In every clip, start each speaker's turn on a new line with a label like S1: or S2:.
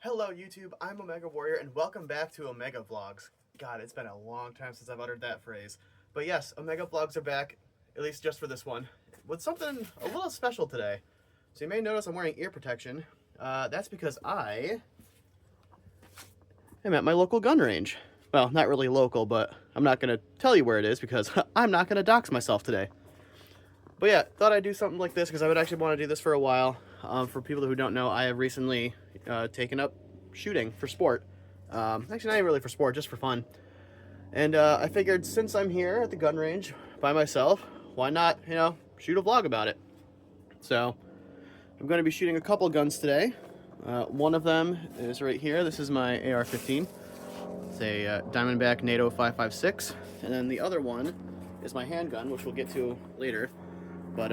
S1: Hello YouTube, I'm Omega Warrior and welcome back to Omega Vlogs. God, it's been a long time since I've uttered that phrase. But yes, Omega Vlogs are back, at least just for this one, with something a little special today. So you may notice I'm wearing ear protection. That's because I am at my local gun range. Well, not really local, but I'm not going to tell you where it is because I'm not going to dox myself today. But yeah, thought I'd do something like this because I would actually want to do this for a while. For people who don't know, I have recently taken up shooting for sport. Actually, not even really for sport, just for fun. And I figured since I'm here at the gun range by myself, why not, shoot a vlog about it. So I'm going to be shooting a couple guns today. One of them is right here. This is my AR-15. It's a Diamondback NATO 5.56. And then the other one is my handgun, which we'll get to later. But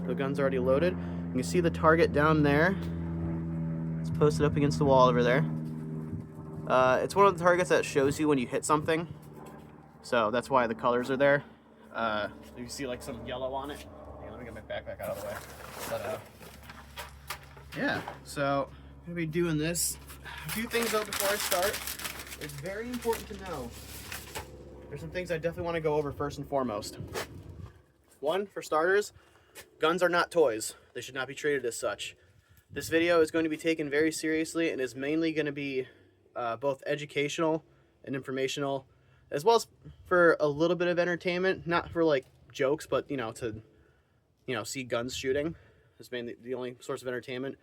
S1: the gun's already loaded. You can see the target down there. It's posted up against the wall over there. It's one of the targets that shows you when you hit something. So that's why the colors are there. You see like some yellow on it. Hey, let me get my backpack out of the way. But yeah, so I'm gonna be doing this. A few things though before I start. It's very important to know. There's some things I definitely want to go over first and foremost. One, for starters, guns are not toys. They should not be treated as such. This video is going to be taken very seriously and is mainly going to be both educational and informational, as well as for a little bit of entertainment. Not for like jokes, but to see guns shooting is mainly the only source of entertainment.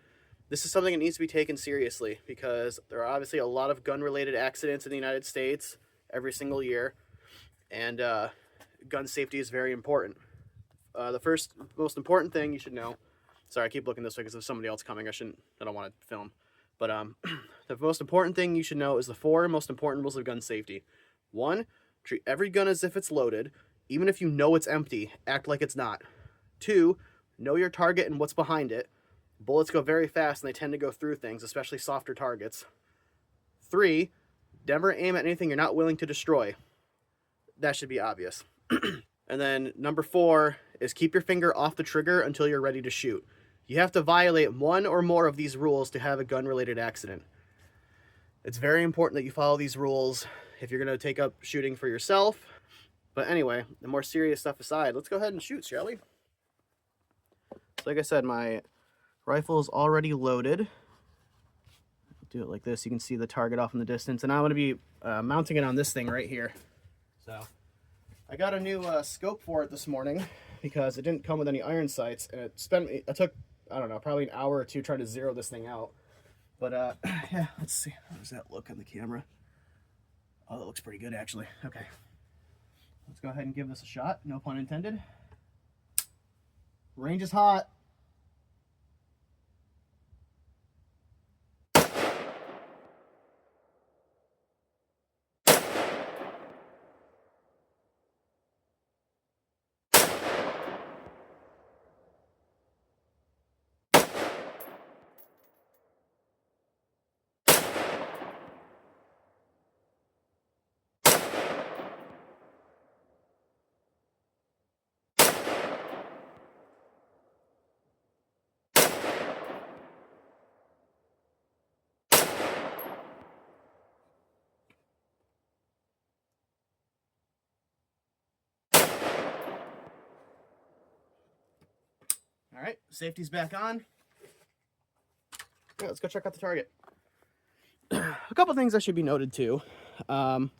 S1: This is something that needs to be taken seriously because there are obviously a lot of gun-related accidents in the United States every single year, and gun safety is very important. The first most important thing you should know, sorry I keep looking this way because there's somebody else coming, I don't want to film, but the most important thing you should know is the four most important rules of gun safety. One, treat every gun as if it's loaded, even if you know it's empty, act like it's not. Two, know your target and what's behind it. Bullets go very fast and they tend to go through things, especially softer targets. Three, never aim at anything you're not willing to destroy. That should be obvious. And then number four is keep your finger off the trigger until you're ready to shoot. You have to violate one or more of these rules to have a gun-related accident. It's very important that you follow these rules if you're going to take up shooting for yourself. But anyway, the more serious stuff aside, let's go ahead and shoot, shall we? So like I said, my rifle is already loaded. Do it like this. You can see the target off in the distance. And I'm going to be mounting it on this thing right here. So I got a new scope for it this morning because it didn't come with any iron sights, and it took, I don't know, probably an hour or two trying to zero this thing out. But yeah, let's see. How does that look on the camera? Oh, that looks pretty good actually. Okay. Let's go ahead and give this a shot. No pun intended. Range is hot. All right, safety's back on. Yeah, let's go check out the target. A couple things that should be noted too. And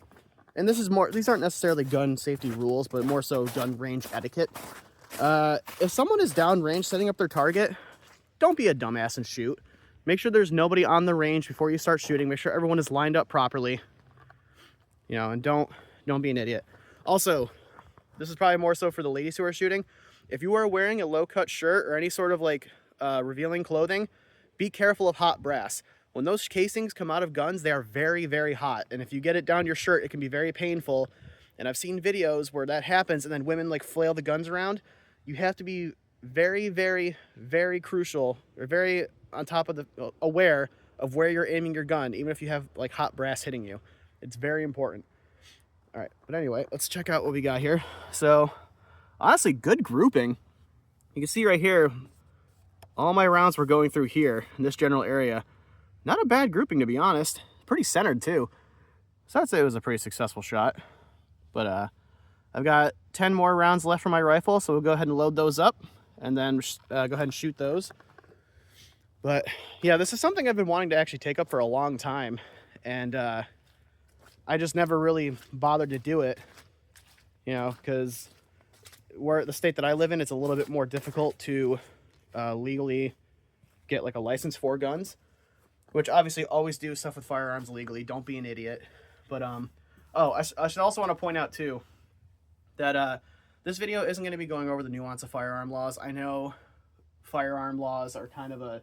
S1: these aren't necessarily gun safety rules, but more so gun range etiquette. If someone is downrange setting up their target, don't be a dumbass and shoot. Make sure there's nobody on the range before you start shooting. Make sure everyone is lined up properly. And don't be an idiot. Also, this is probably more so for the ladies who are shooting. If you are wearing a low-cut shirt or any sort of like revealing clothing, be careful of hot brass. When those casings come out of guns, they are very, very hot. And if you get it down your shirt, it can be very painful. And I've seen videos where that happens and then women like flail the guns around. You have to be very, very, very crucial, or very on top of aware of where you're aiming your gun, even if you have like hot brass hitting you. It's very important. All right, but anyway, let's check out what we got here. So honestly, good grouping. You can see right here, all my rounds were going through here in this general area. not a bad grouping, to be honest. Pretty centered too. So I'd say it was a pretty successful shot. But I've got 10 more rounds left for my rifle, so we'll go ahead and load those up and then go ahead and shoot those. But yeah, this is something I've been wanting to actually take up for a long time, and I just never really bothered to do it, you know, because the state that I live in, it's a little bit more difficult to legally get like a license for guns, which obviously always do stuff with firearms legally. Don't be an idiot. But oh, I should also want to point out too that this video isn't going to be going over the nuance of firearm laws. I know firearm laws are kind of a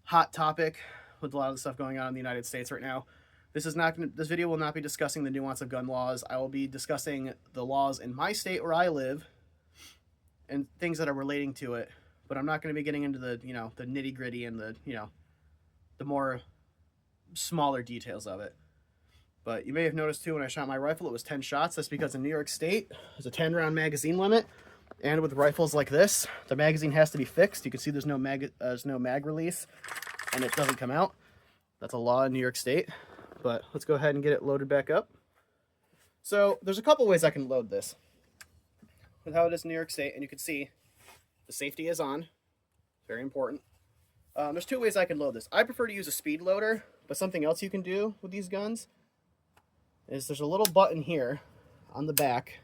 S1: hot topic with a lot of the stuff going on in the United States right now. This video will not be discussing the nuance of gun laws. I will be discussing the laws in my state where I live and things that are relating to it. But I'm not going to be getting into the, you know, the nitty gritty and the, you know, the more smaller details of it. But you may have noticed too, when I shot my rifle, it was 10 shots. That's because in New York State, there's a 10-round magazine limit. And with rifles like this, the magazine has to be fixed. You can see there's no mag release, and it doesn't come out. That's a law in New York State. But let's go ahead and get it loaded back up. So there's a couple ways I can load this with how it is in New York State, and you can see the safety is on. Very important. There's two ways I can load this. I prefer to use a speed loader, but something else you can do with these guns is there's a little button here on the back.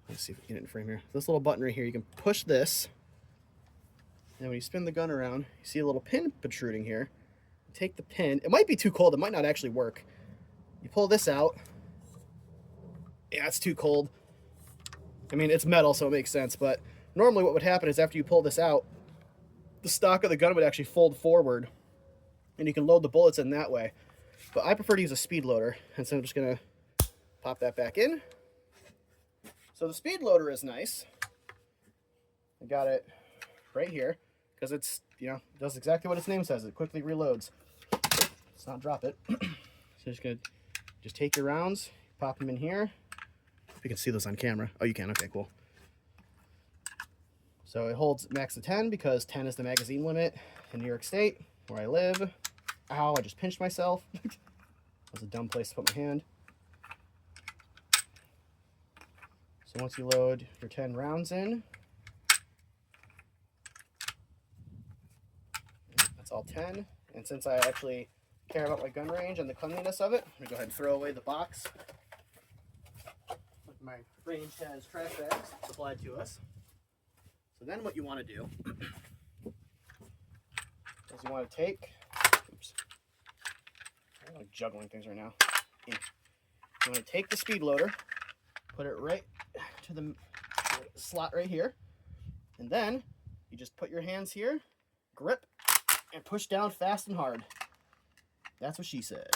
S1: Let's see if we can get it in frame here. This little button right here, you can push this, and when you spin the gun around, you see a little pin protruding here. Take the pin. It might be too cold. It might not actually work. You pull this out. Yeah, it's too cold. I mean, it's metal, so it makes sense, but normally what would happen is after you pull this out, the stock of the gun would actually fold forward, and you can load the bullets in that way. But I prefer to use a speed loader, and so I'm just going to pop that back in. So the speed loader is nice. I got it right here because it's, you know, it does exactly what its name says. It quickly reloads. Let's not drop it. So just take your rounds, pop them in here. You can see those on camera. Oh, you can. Okay, cool. So it holds max of 10 because 10 is the magazine limit in New York State, where I live. Ow, I just pinched myself. That was a dumb place to put my hand. So once you load your 10 rounds in, that's all 10. And since I actually care about my gun range and the cleanliness of it, I'm going to go ahead and throw away the box. My range has trash bags supplied to us. So then what you want to do is you want to take, oops, I'm like juggling things right now. You want to take the speed loader, put it right to the slot right here, and then you just put your hands here, grip, and push down fast and hard. That's what she said.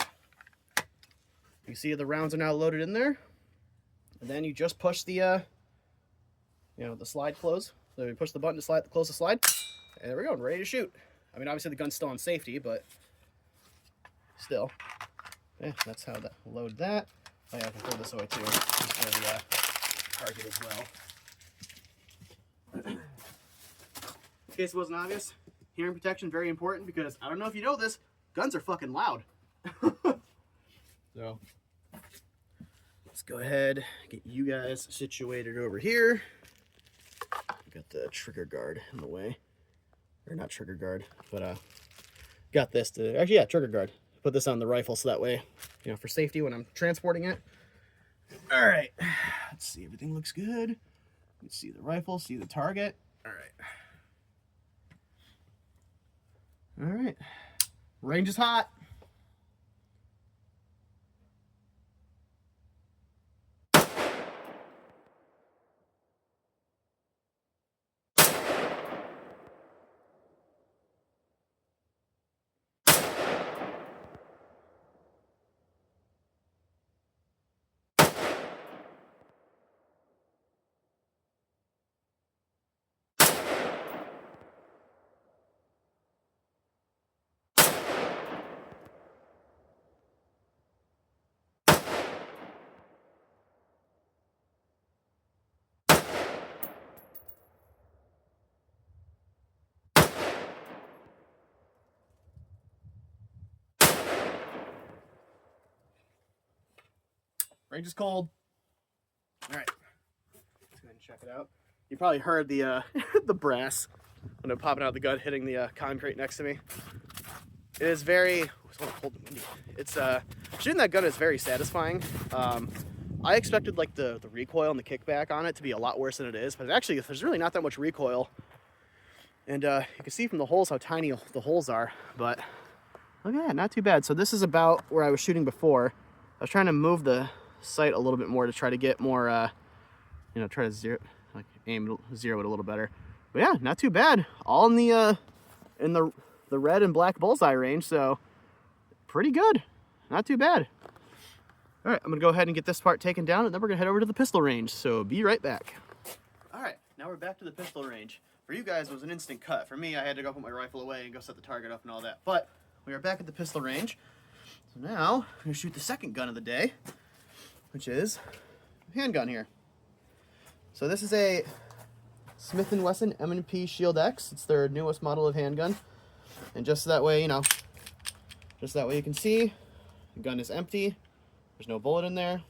S1: You see the rounds are now loaded in there, and then you just push the the slide close. So you push the button to close the slide, and there we go, I'm ready to shoot. I mean, obviously the gun's still on safety, but still. Yeah, that's how to load that. Oh yeah, I can throw this away too, just for the target as well. In case it wasn't obvious, hearing protection very important because I don't know if you know this, guns are fucking loud. So let's go ahead, get you guys situated over here. Got the trigger guard in the way, or not trigger guard, but got this to actually, yeah, trigger guard. Put this on the rifle so that way, you know, for safety when I'm transporting it. All right, let's see, everything looks good. Let's see the rifle, see the target. All right, range is hot. Range is cold. All right, let's go ahead and check it out. You probably heard the the brass when I'm popping out the gun, hitting the concrete next to me. It is very, it's a little cold and windy. It's shooting that gun is very satisfying. I expected like the recoil and the kickback on it to be a lot worse than it is, but actually there's really not that much recoil. And you can see from the holes how tiny the holes are, but look at that, not too bad. So this is about where I was shooting before. I was trying to move the sight a little bit more to try to get more, you know, try to zero it a little better. But yeah, not too bad. All in the red and black bullseye range, so pretty good. Not too bad. All right, I'm gonna go ahead and get this part taken down, and then we're gonna head over to the pistol range. So be right back. All right, now we're back to the pistol range. For you guys, it was an instant cut. For me, I had to go put my rifle away and go set the target up and all that. But we are back at the pistol range. So now I'm gonna shoot the second gun of the day, which is a handgun here. So this is a Smith & Wesson M&P Shield X. It's their newest model of handgun. And just that way, you know, just that way you can see, the gun is empty. There's no bullet in there.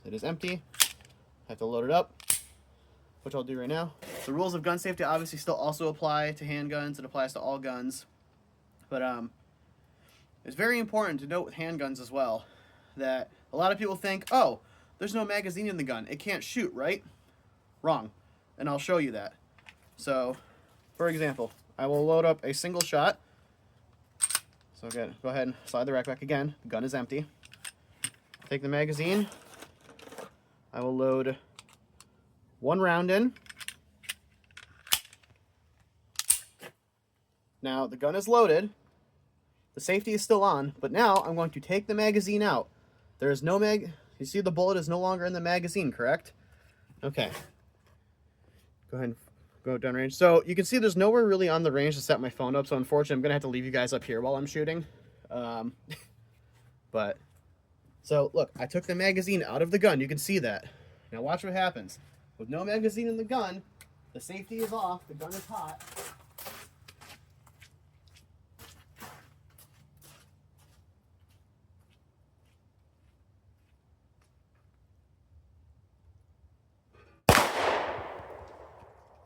S1: It is empty. I have to load it up, which I'll do right now. The rules of gun safety obviously still also apply to handguns. It applies to all guns. But it's very important to note with handguns as well that a lot of people think, oh, there's no magazine in the gun. It can't shoot, right? Wrong. And I'll show you that. So, for example, I will load up a single shot. So go ahead and slide the rack back again. The gun is empty. Take the magazine. I will load one round in. Now the gun is loaded. The safety is still on, but now I'm going to take the magazine out. There is no you see the bullet is no longer in the magazine, correct? Okay. Go ahead and go down range. So you can see there's nowhere really on the range to set my phone up, so unfortunately I'm gonna have to leave you guys up here while I'm shooting. But so look, I took the magazine out of the gun. You can see that. Now watch what happens. With no magazine in the gun, the safety is off, the gun is hot.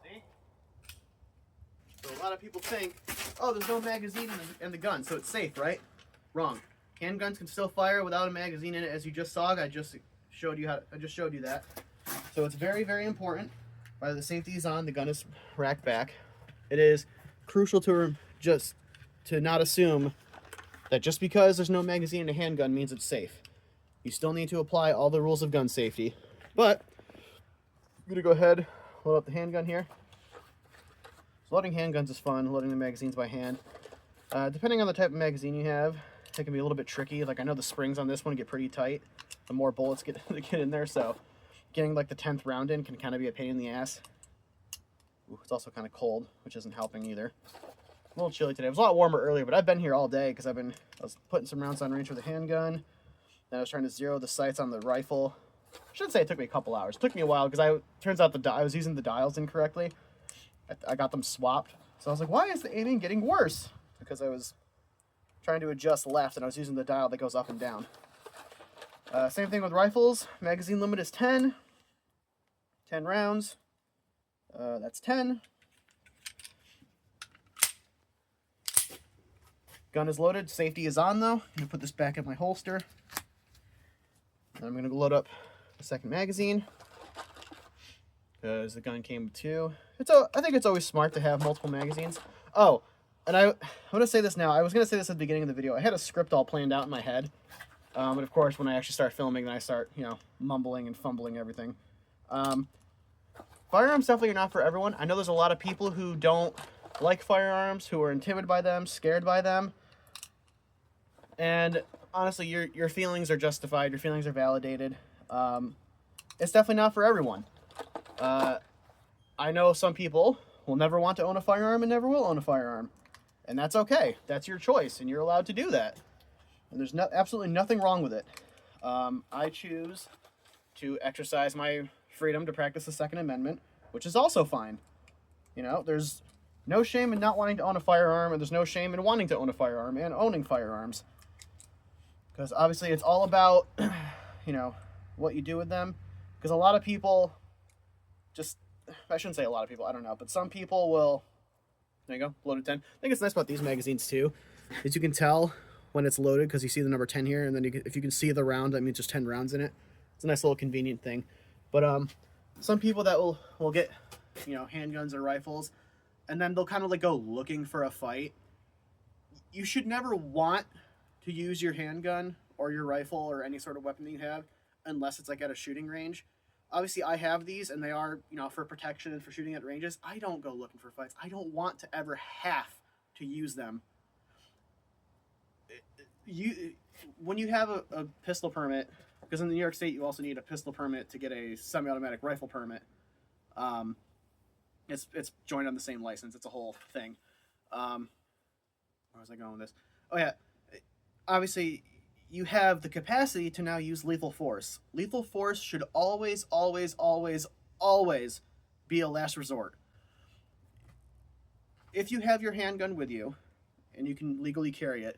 S1: See? So a lot of people think, oh, there's no magazine in the gun, so it's safe, right? Wrong. Handguns can still fire without a magazine in it, as you just saw. I just showed you that. So it's very, very important. While the safety is on, the gun is racked back. It is crucial to not assume that just because there's no magazine in a handgun means it's safe. You still need to apply all the rules of gun safety. But I'm gonna go ahead, load up the handgun here. So loading handguns is fun. Loading the magazines by hand. Depending on the type of magazine you have, it can be a little bit tricky. Like I know the springs on this one get pretty tight. The more bullets get in there, so getting like the 10th round in can kind of be a pain in the ass. Ooh, it's also kind of cold, which isn't helping either. A little chilly today. It was a lot warmer earlier, but I've been here all day because I was putting some rounds on range with the handgun. Then I was trying to zero the sights on the rifle. I shouldn't say it took me a couple hours. It took me a while because turns out I was using the dials incorrectly. I got them swapped. So I was like, why is the aiming getting worse? Because I was trying to adjust left and I was using the dial that goes up and down. Same thing with rifles. Magazine limit is 10. 10 rounds. That's 10. Gun is loaded. Safety is on though. I'm going to put this back in my holster. And I'm going to load up the second magazine. Because the gun came with two. I think it's always smart to have multiple magazines. Oh, and I'm going to say this now. I was going to say this at the beginning of the video. I had a script all planned out in my head. But of course, when I actually start filming, then I start, you know, mumbling and fumbling everything. Firearms definitely are not for everyone. I know there's a lot of people who don't like firearms, who are intimidated by them, scared by them. And honestly, your feelings are justified. Your feelings are validated. It's definitely not for everyone. I know some people will never want to own a firearm and never will own a firearm. And that's okay. That's your choice, and you're allowed to do that. And there's absolutely nothing wrong with it. I choose to exercise my freedom to practice the Second Amendment, which is also fine. You know, there's no shame in not wanting to own a firearm, and there's no shame in wanting to own a firearm and owning firearms. Because obviously it's all about, you know, what you do with them, because a lot of people just, I shouldn't say a lot of people, I don't know, but some people will, there you go, loaded 10. I think it's nice about these magazines too, is you can tell when it's loaded because you see the number 10 here, and then if you can see the round, that means there's 10 rounds in it. It's a nice little convenient thing. But some people that will get, you know, handguns or rifles, and then they'll kind of like go looking for a fight. You should never want to use your handgun or your rifle or any sort of weapon that you have unless it's like at a shooting range. Obviously, I have these, and they are, you know, for protection and for shooting at ranges. I don't go looking for fights. I don't want to ever have to use them. When you have a pistol permit, because in New York State you also need a pistol permit to get a semi-automatic rifle permit. It's joined on the same license. It's a whole thing. Where was I going with this? Oh yeah, obviously you have the capacity to now use lethal force. Lethal force should always, always, always, always be a last resort. If you have your handgun with you and you can legally carry it,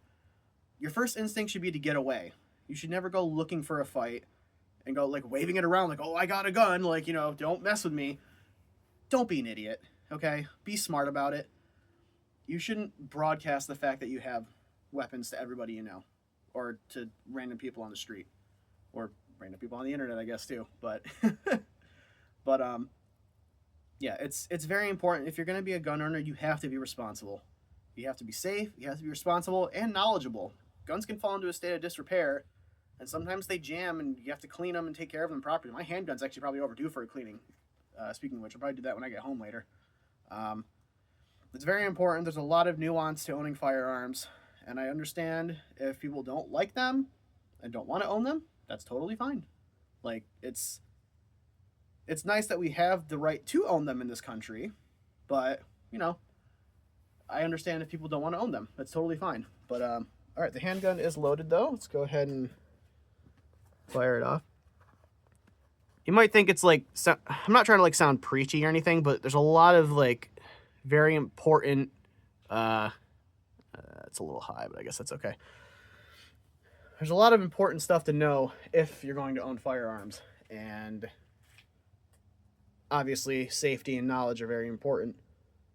S1: your first instinct should be to get away. You should never go looking for a fight and go like waving it around like, oh, I got a gun, like, you know, don't mess with me. Don't be an idiot, okay? Be smart about it. You shouldn't broadcast the fact that you have weapons to everybody you know, or to random people on the street, or random people on the internet, I guess, too. But yeah, it's very important. If you're going to be a gun owner, you have to be responsible. You have to be safe, you have to be responsible and knowledgeable. Guns can fall into a state of disrepair, and sometimes they jam, and you have to clean them and take care of them properly. My handgun's actually probably overdue for a cleaning. Speaking of which, I'll probably do that when I get home later. It's very important. There's a lot of nuance to owning firearms, and I understand if people don't like them and don't want to own them, that's totally fine. Like, it's nice that we have the right to own them in this country, but, you know, I understand if people don't want to own them. That's totally fine. But, all right, the handgun is loaded, though. Let's go ahead and fire it off. You might think it's like, I'm not trying to like sound preachy or anything, but there's a lot of like very important, it's a little high, but I guess that's okay. There's a lot of important stuff to know if you're going to own firearms, and obviously safety and knowledge are very important.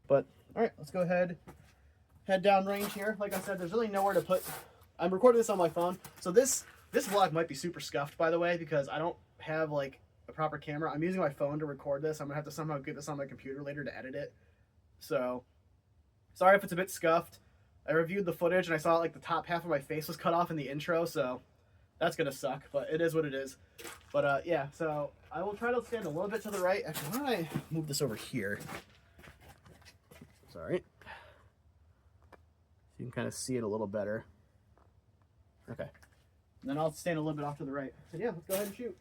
S1: But all right, let's go ahead, head down range here. Like I said, there's really nowhere to put, I'm recording this on my phone, so this vlog might be super scuffed, by the way, because I don't have like a proper camera. I'm using my phone to record this. I'm gonna have to somehow get this on my computer later to edit it. So sorry if it's a bit scuffed. I reviewed the footage and I saw like the top half of my face was cut off in the intro, so that's gonna suck, but it is what it is. But yeah, so I will try to stand a little bit to the right. Actually, why don't I move this over here? Sorry. So you can kind of see it a little better. Okay. And then I'll stand a little bit off to the right. So yeah, let's go ahead and shoot.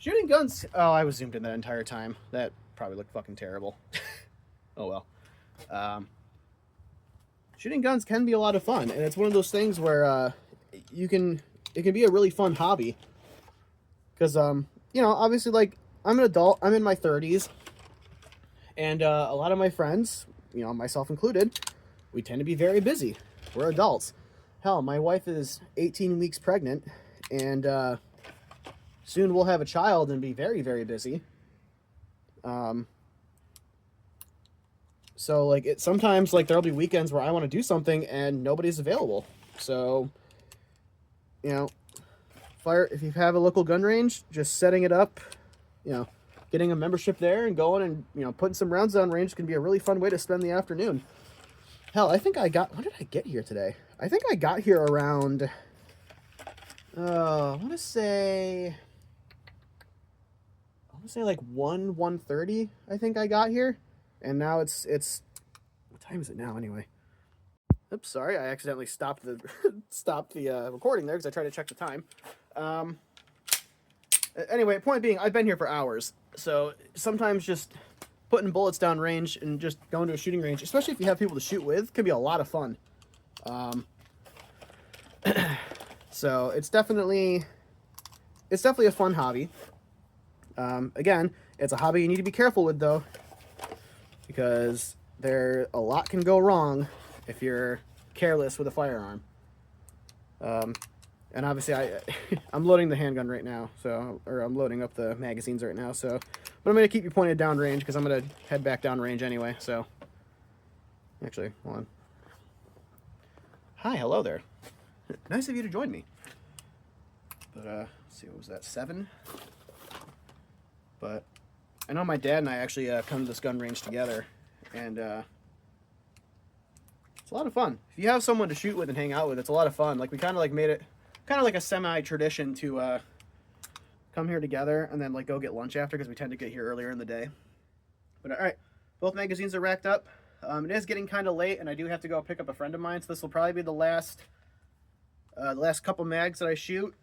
S1: Shooting guns. Oh, I was zoomed in that entire time. That probably looked fucking terrible. Oh well. Um, Shooting guns can be a lot of fun, and it's one of those things where it can be a really fun hobby. Because you know, obviously, like, I'm an adult, I'm in my 30s, and a lot of my friends, you know, myself included, we tend to be very busy. We're adults. Hell, my wife is 18 weeks pregnant, and soon we'll have a child and be very, very busy. So like sometimes like there'll be weekends where I want to do something and nobody's available. So, you know, if you have a local gun range, just setting it up, you know, getting a membership there and going and, you know, putting some rounds down range can be a really fun way to spend the afternoon. Hell, I think when did I get here today? I think I got here around, I want to say like 1:30, I think I got here. And now it's, what time is it now anyway? Oops, sorry, I accidentally stopped the recording there because I tried to check the time. Anyway, point being, I've been here for hours, so sometimes just putting bullets down range and just going to a shooting range, especially if you have people to shoot with, can be a lot of fun. So it's definitely a fun hobby. Again, it's a hobby you need to be careful with though, because a lot can go wrong if you're careless with a firearm. And obviously I'm loading the handgun right now, or I'm loading up the magazines right now, but I'm going to keep you pointed down range because I'm going to head back down range anyway, so. Actually, hold on. Hi, hello there. Nice of you to join me. But, let's see, what was that, 7? But I know my dad and I actually come to this gun range together, and it's a lot of fun. If you have someone to shoot with and hang out with, it's a lot of fun. Like, we kind of like made it kind of like a semi-tradition to come here together and then like go get lunch after, because we tend to get here earlier in the day. But all right, both magazines are racked up. It is getting kind of late, and I do have to go pick up a friend of mine, so this will probably be the last couple mags that I shoot,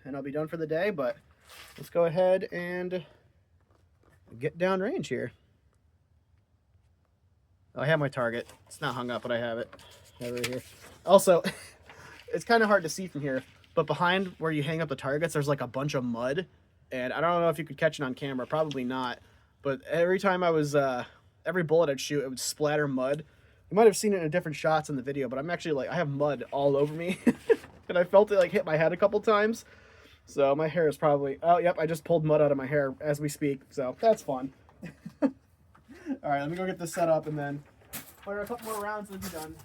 S1: and I'll be done for the day. But let's go ahead and get down range here. I have my target. It's not hung up, but I have it right here. Also, it's kind of hard to see from here, but behind where you hang up the targets, there's like a bunch of mud, and I don't know if you could catch it on camera. Probably not. But every time every bullet I'd shoot, it would splatter mud. You might have seen it in different shots in the video, but I'm actually like, I have mud all over me, and I felt it like hit my head a couple times. So my hair is probably, oh, yep, I just pulled mud out of my hair as we speak, so that's fun. All right, let me go get this set up and then fire a couple more rounds and be done.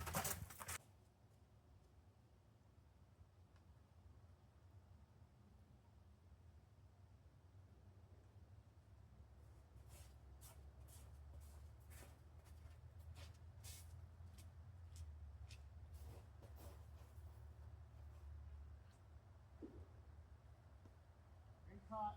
S1: Hot.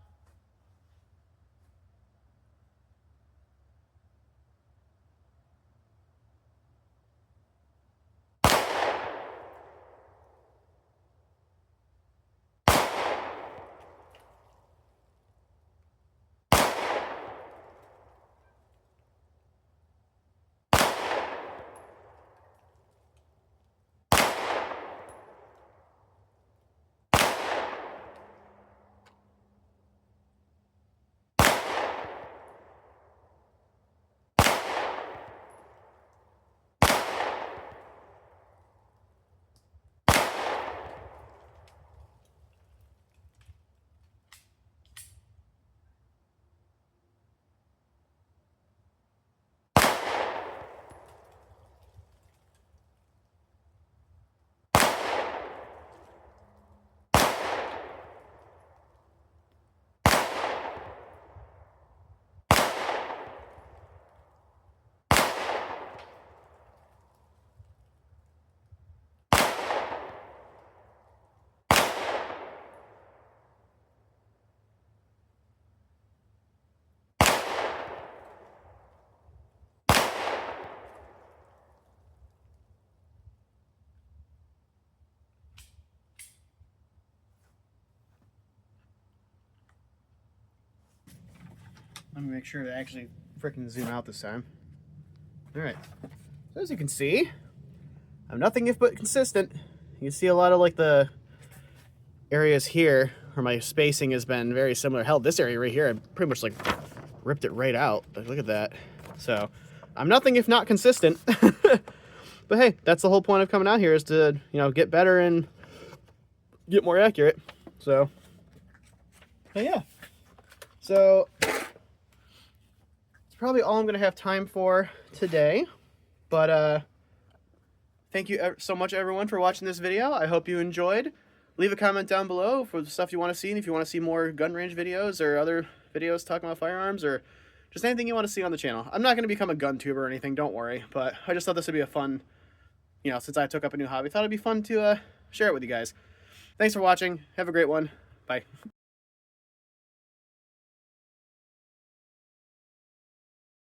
S1: Let me make sure to actually freaking zoom out this time. All right. as you can see, I'm nothing if but consistent. You can see a lot of like the areas here where my spacing has been very similar. Hell, this area right here, I pretty much like ripped it right out. Like, look at that. So I'm nothing if not consistent. But hey, that's the whole point of coming out here, is to, you know, get better and get more accurate. So, but yeah. So it's probably all I'm gonna have time for today. But thank you so much, everyone, for watching this video. I hope you enjoyed. Leave a comment down below for the stuff you want to see, and if you want to see more gun range videos or other videos talking about firearms, or just anything you want to see on the channel. I'm not going to become a gun tuber or anything, don't worry, but I just thought this would be a fun, you know, since I took up a new hobby, thought it'd be fun to share it with you guys. Thanks for watching. Have a great one. Bye.